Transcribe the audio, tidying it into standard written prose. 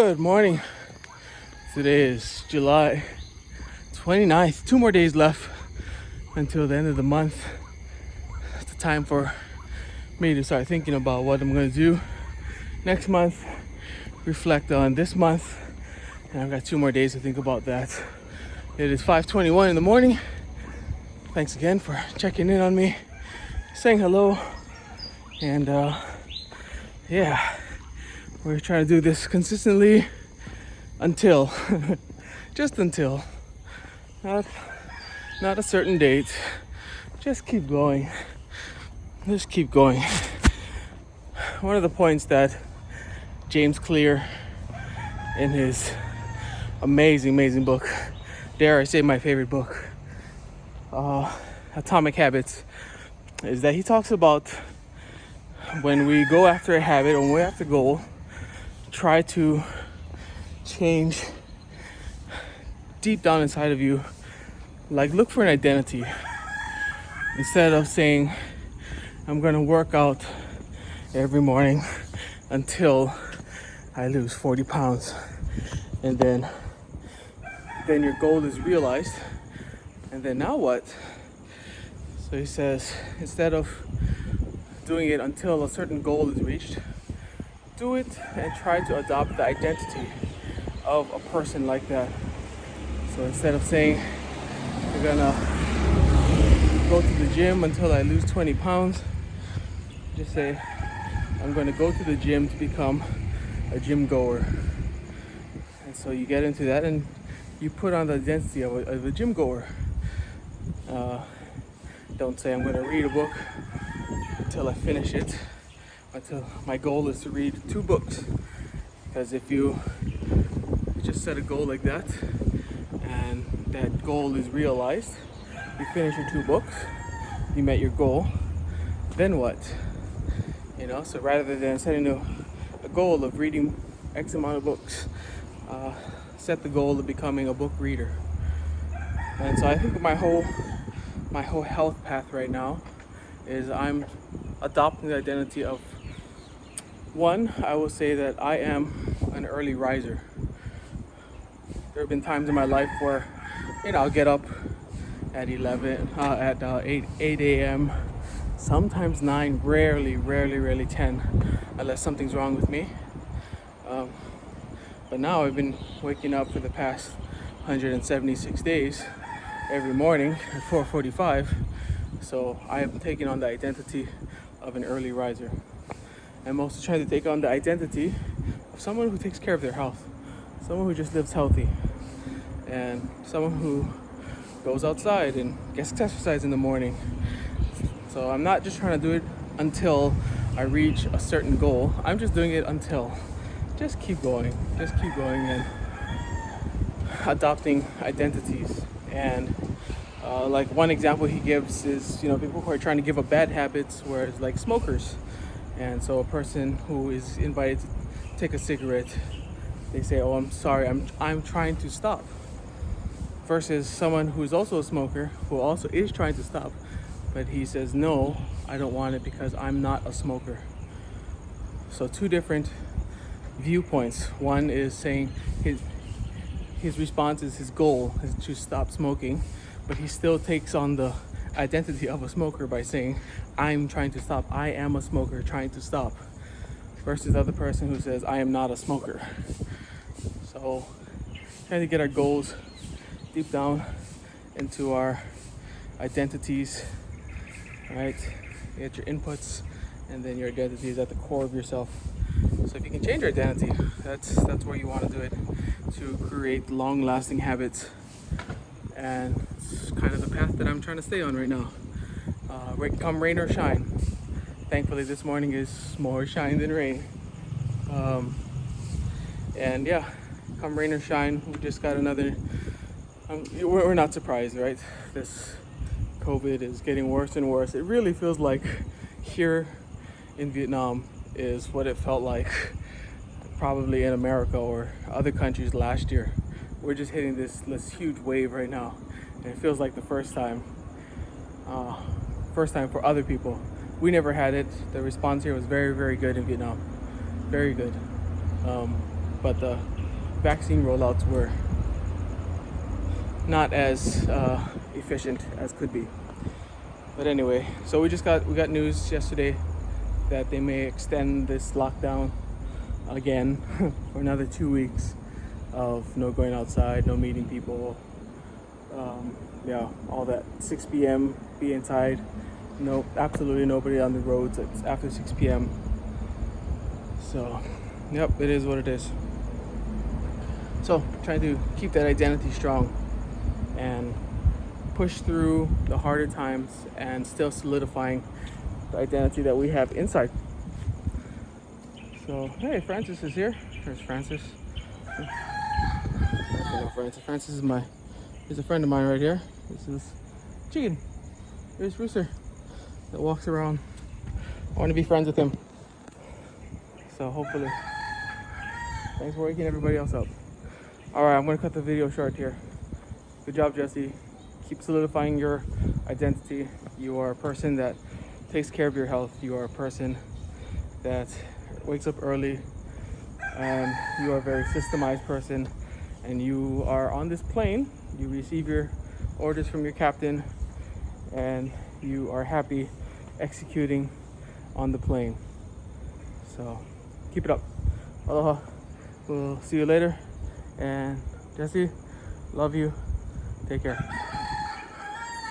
Good morning. Today is July 29th. 2 more days left until the end of the month. It's the time for me to start thinking about what I'm going to do next month, reflect on this month, and I've got 2 more days to think about that. It is 5:21 in the morning. Thanks again for checking in on me, saying hello, and yeah, we're trying to do this consistently until, just until, not a certain date. Just keep going. Just keep going. One of the points that James Clear, in his amazing book, dare I say my favorite book, Atomic Habits, is that he talks about when we go after a habit or when we have a goal, try to change deep down inside of you. Like, look for an identity. Instead of saying, I'm gonna work out every morning until I lose 40 pounds, and then your goal is realized, and then now what? So he says, instead of doing it until a certain goal is reached, do it and try to adopt the identity of a person like that. So instead of saying you're gonna go to the gym until I lose 20 pounds, just say I'm gonna go to the gym to become a gym goer. And so you get into that and you put on the identity of a gym goer. Don't say I'm gonna read a book until I finish it, until my goal is to read 2 books. Because if you just set a goal like that and that goal is realized, you finish your 2 books, you met your goal, then what? So rather than setting a goal of reading X amount of books, set the goal of becoming a book reader. And so I think my whole health path right now is I'm adopting the identity of, one, I will say that I am an early riser. There have been times in my life where, I'll get up at 8 a.m., sometimes 9, rarely 10, unless something's wrong with me. But now I've been waking up for the past 176 days every morning at 4:45. So I have taken on the identity of an early riser. I'm also trying to take on the identity of someone who takes care of their health, someone who just lives healthy, and someone who goes outside and gets exercise in the morning. So I'm not just trying to do it until I reach a certain goal. I'm just doing it until. Just keep going and adopting identities. And like one example he gives is, people who are trying to give up bad habits, where it's like smokers. And so a person who is invited to take a cigarette, they say, oh, I'm sorry, I'm trying to stop. Versus someone who's also a smoker, who also is trying to stop, but he says, no, I don't want it because I'm not a smoker. So 2 different viewpoints. One is saying his response is his goal is to stop smoking, but he still takes on the identity of a smoker by saying, I'm trying to stop, I am a smoker trying to stop, versus the other person who says, I am not a smoker. So trying to get our goals deep down into our identities, right? You get your inputs, and then your identity is at the core of yourself. So if you can change your identity, that's where you want to do it, to create long-lasting habits. And it's kind of the path that I'm trying to stay on right now. Come rain or shine. Thankfully, this morning is more shine than rain. And yeah, come rain or shine, we just got another. We're not surprised, right? This COVID is getting worse and worse. It really feels like here in Vietnam is what it felt like probably in America or other countries last year. We're just hitting this huge wave right now, and it feels like the first time for other people. We never had it. The response here was very good in Vietnam, very good. But the vaccine rollouts were not as efficient as could be. But anyway, so we got news yesterday that they may extend this lockdown again for another 2 weeks of no going outside, no meeting people, all that. 6 p.m. be inside. No, absolutely nobody on the roads. It's after 6 p.m. So, yep, it is what it is. So, trying to keep that identity strong and push through the harder times and still solidifying the identity that we have inside. So, hey, Francis is here. There's Francis. Francis is a friend of mine right here. This is Chicken. There's Rooster that walks around. I want to be friends with him. So hopefully. Thanks for waking everybody else up. Alright, I'm going to cut the video short here. Good job, Jesse. Keep solidifying your identity. You are a person that takes care of your health. You are a person that wakes up early. And you are a very systemized person. And you are on this plane. You receive your orders from your captain. And you are happy executing on the plane. So keep it up. Aloha. We'll see you later. And Jesse, love you. Take care.